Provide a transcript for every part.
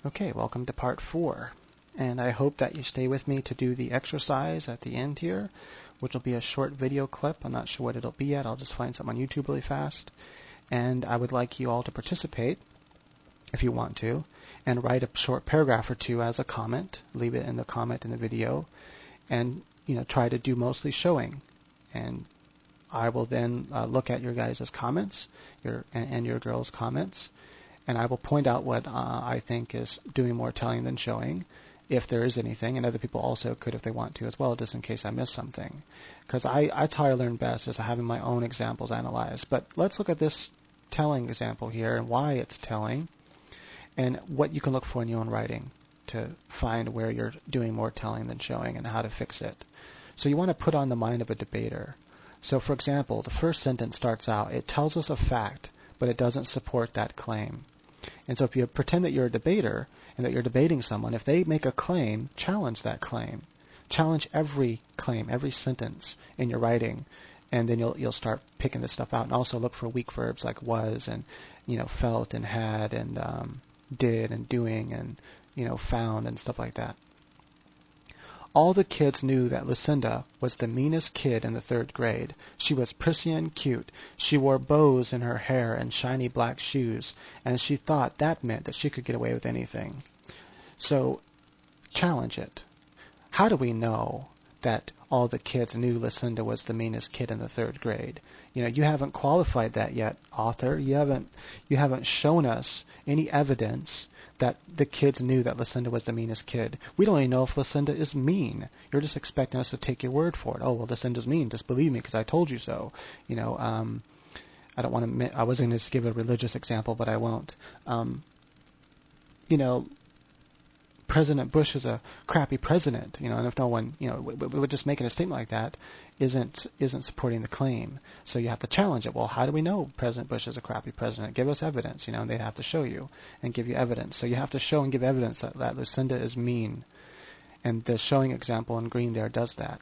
Okay, welcome to part 4. And I hope that you stay with me to do the exercise at the end here, which will be a short video clip. I'm not sure what it'll be yet. I'll just find something on YouTube really fast. And I would like you all to participate, if you want to, and write a short paragraph or two as a comment. Leave it in the comment in the video. And, try to do mostly showing. And I will then look at your guys' comments and your girls' comments. And I will point out what I think is doing more telling than showing, if there is anything, and other people also could if they want to as well, just in case I miss something. Because that's how I learn best, is having my own examples analyzed. But let's look at this telling example here and why it's telling, and what you can look for in your own writing to find where you're doing more telling than showing and how to fix it. So you want to put on the mind of a debater. So for example, the first sentence starts out, it tells us a fact, but it doesn't support that claim. And so if you pretend that you're a debater and that you're debating someone, if they make a claim, challenge that claim. Challenge every claim, every sentence in your writing, and then you'll start picking this stuff out. And also look for weak verbs like was and felt and had and did and doing and found and stuff like that. All the kids knew that Lucinda was the meanest kid in the 3rd grade. She was prissy and cute. She wore bows in her hair and shiny black shoes, and she thought that meant that she could get away with anything. So, challenge it. How do we know that all the kids knew Lucinda was the meanest kid in the 3rd grade? You haven't qualified that yet, author. You haven't shown us any evidence that the kids knew that Lucinda was the meanest kid. We don't even know if Lucinda is mean. You're just expecting us to take your word for it. Oh, well, Lucinda's mean. Just believe me because I told you so. I don't want to. I was going to give a religious example, but I won't. President Bush is a crappy president, and if no one, we're just making a statement like that isn't supporting the claim. So you have to challenge it. Well, how do we know President Bush is a crappy president? Give us evidence, and they have to show you and give you evidence. So you have to show and give evidence that Lucinda is mean, and the showing example in green there does that.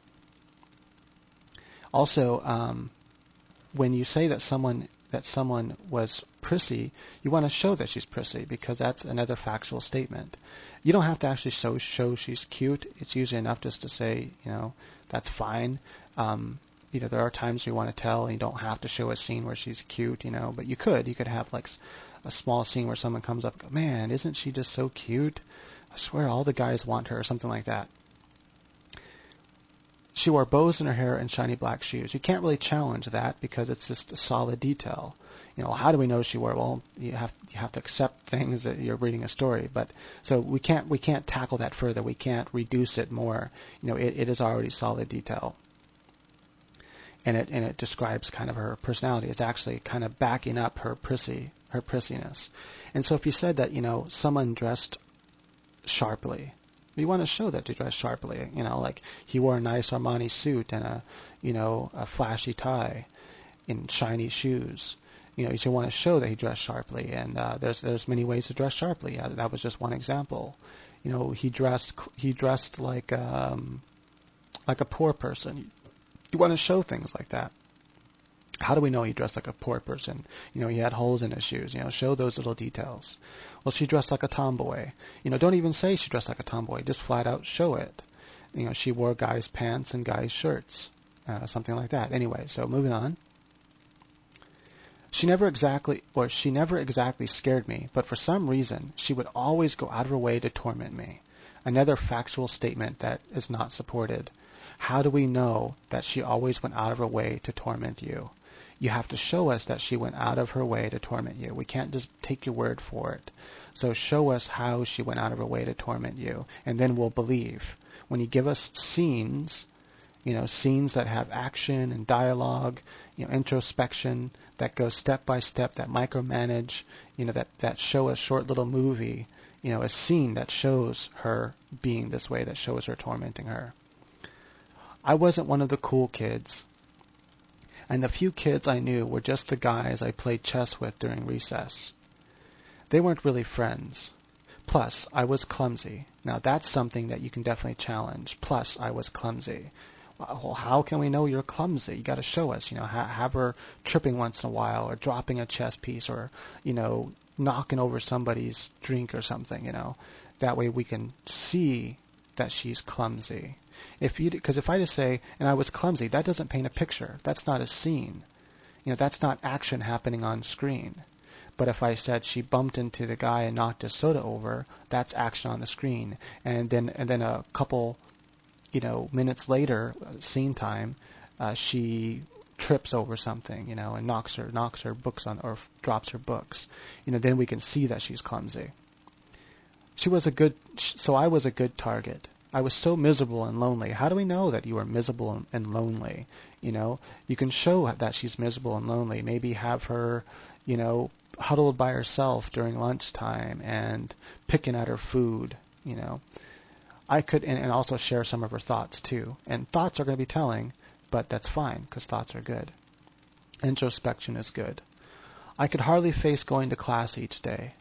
Also, when you say that someone was prissy, you want to show that she's prissy because that's another factual statement. You don't have to actually show she's cute. It's usually enough just to say, that's fine. There are times you want to tell, and you don't have to show a scene where she's cute, but you could have like a small scene where someone comes up and goes, man, isn't she just so cute? I swear all the guys want her, or something like that. She wore bows in her hair and shiny black shoes. You can't really challenge that because it's just a solid detail. How do we know she wore? Well, you have to accept things that you're reading a story. But so we can't tackle that further. We can't reduce it more. It is already solid detail. And it describes kind of her personality. It's actually kind of backing up her prissiness. And so if you said that someone dressed sharply, you want to show that they dressed sharply. Like he wore a nice Armani suit and a flashy tie and shiny shoes. You should want to show that he dressed sharply. And there's many ways to dress sharply. That was just one example. He dressed like a poor person. You want to show things like that. How do we know he dressed like a poor person? He had holes in his shoes. Show those little details. Well, she dressed like a tomboy. Don't even say she dressed like a tomboy. Just flat out show it. She wore guys' pants and guys' shirts. Something like that. Anyway, so moving on. She never exactly scared me, but for some reason, she would always go out of her way to torment me. Another factual statement that is not supported. How do we know that she always went out of her way to torment you? You have to show us that she went out of her way to torment you. We can't just take your word for it. So show us how she went out of her way to torment you, and then we'll believe. When you give us scenes, scenes that have action and dialogue, introspection, that go step by step, that micromanage, that show a short little movie, a scene that shows her being this way, that shows her tormenting her. I wasn't one of the cool kids, and the few kids I knew were just the guys I played chess with during recess. They weren't really friends. Plus, I was clumsy. Now that's something that you can definitely challenge. Plus, I was clumsy. Well, how can we know you're clumsy? You got to show us. Have her tripping once in a while, or dropping a chess piece, or knocking over somebody's drink or something. That way we can see that she's clumsy. Because if I just say, and I was clumsy, that doesn't paint a picture. That's not a scene. That's not action happening on screen. But if I said she bumped into the guy and knocked his soda over, that's action on the screen. And then a couple, minutes later, scene time, she trips over something, and knocks her books on, or drops her books. Then we can see that she's clumsy. So I was a good target. I was so miserable and lonely. How do we know that you are miserable and lonely? You can show that she's miserable and lonely. Maybe have her, huddled by herself during lunchtime and picking at her food. I could, and also share some of her thoughts too. And thoughts are going to be telling, but that's fine because thoughts are good. Introspection is good. I could hardly face going to class each day.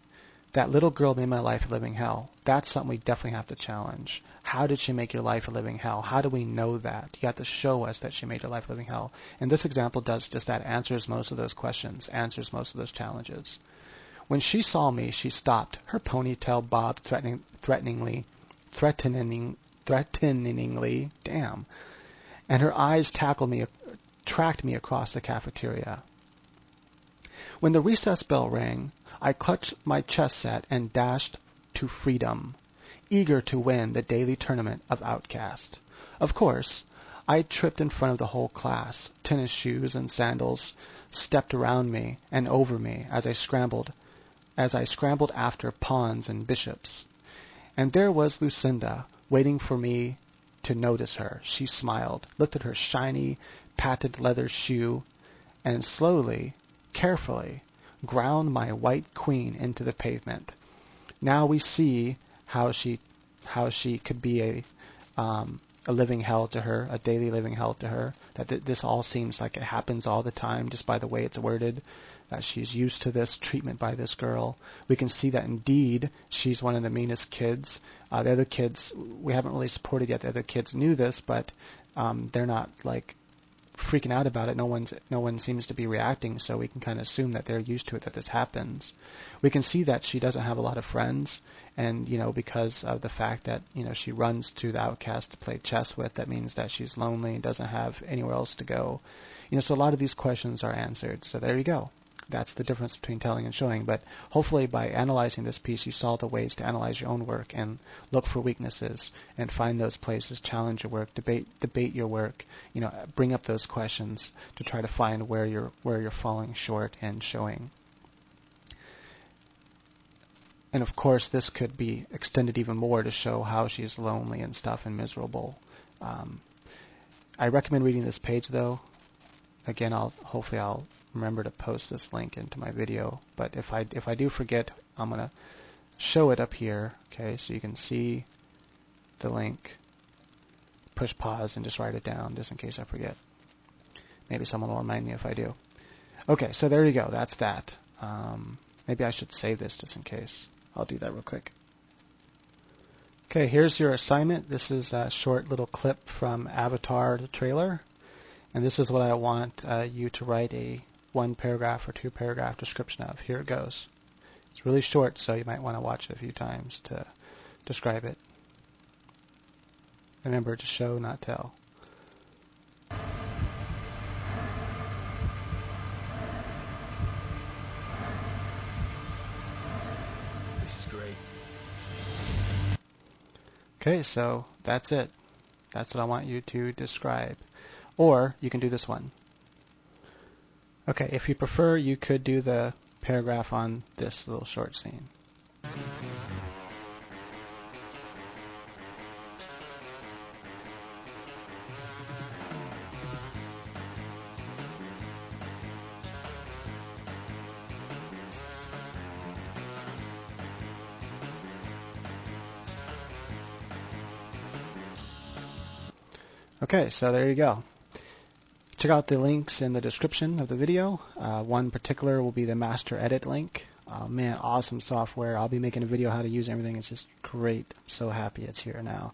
That little girl made my life a living hell. That's something we definitely have to challenge. How did she make your life a living hell? How do we know that? You have to show us that she made your life a living hell. And this example does just that, answers most of those questions, answers most of those challenges. When she saw me, she stopped. Her ponytail bobbed threateningly, damn. And her eyes tracked me across the cafeteria. When the recess bell rang, I clutched my chess set and dashed to freedom, eager to win the daily tournament of Outcast. Of course, I tripped in front of the whole class. Tennis shoes and sandals stepped around me and over me as I scrambled after pawns and bishops. And there was Lucinda, waiting for me to notice her. She smiled, lifted her shiny, patent leather shoe, and slowly, carefully, ground my white queen into the pavement. Now we see how she could be a living hell to her, a daily living hell to her. That this all seems like it happens all the time just by the way it's worded. That she's used to this treatment by this girl. We can see that indeed she's one of the meanest kids. The other kids we haven't really supported yet. The other kids knew this, but they're not like freaking out about it. No one seems to be reacting, so we can kind of assume that they're used to it, that this happens. We can see that she doesn't have a lot of friends, and because of the fact that she runs to the Outcast to play chess with, that means that she's lonely and doesn't have anywhere else to go. So a lot of these questions are answered. So there you go. That's the difference between telling and showing. But hopefully by analyzing this piece, you saw the ways to analyze your own work and look for weaknesses and find those places, challenge your work, debate your work, bring up those questions to try to find where you're falling short and showing. And of course, this could be extended even more to show how she's lonely and stuff and miserable. I recommend reading this page though. Again, hopefully I'll remember to post this link into my video, but if I do forget, I'm gonna show it up here, okay, so you can see the link. Push pause and just write it down just in case I forget. Maybe someone will remind me if I do. Okay, so there you go. That's that. Maybe I should save this just in case. I'll do that real quick. Okay, here's your assignment. This is a short little clip from Avatar, the trailer. And this is what I want you to write a 1 paragraph or 2 paragraph description of. Here it goes. It's really short, so you might want to watch it a few times to describe it. Remember to show, not tell. This is great. Okay, so that's it. That's what I want you to describe. Or you can do this one. Okay, if you prefer, you could do the paragraph on this little short scene. Okay, so there you go. Check out the links in the description of the video. One particular will be the Master Edit link. Man, awesome software. I'll be making a video how to use everything. It's just great. I'm so happy it's here now.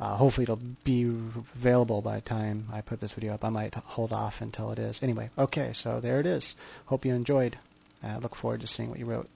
Hopefully it'll be available by the time I put this video up. I might hold off until it is. Anyway, okay, so there it is. Hope you enjoyed. I look forward to seeing what you wrote.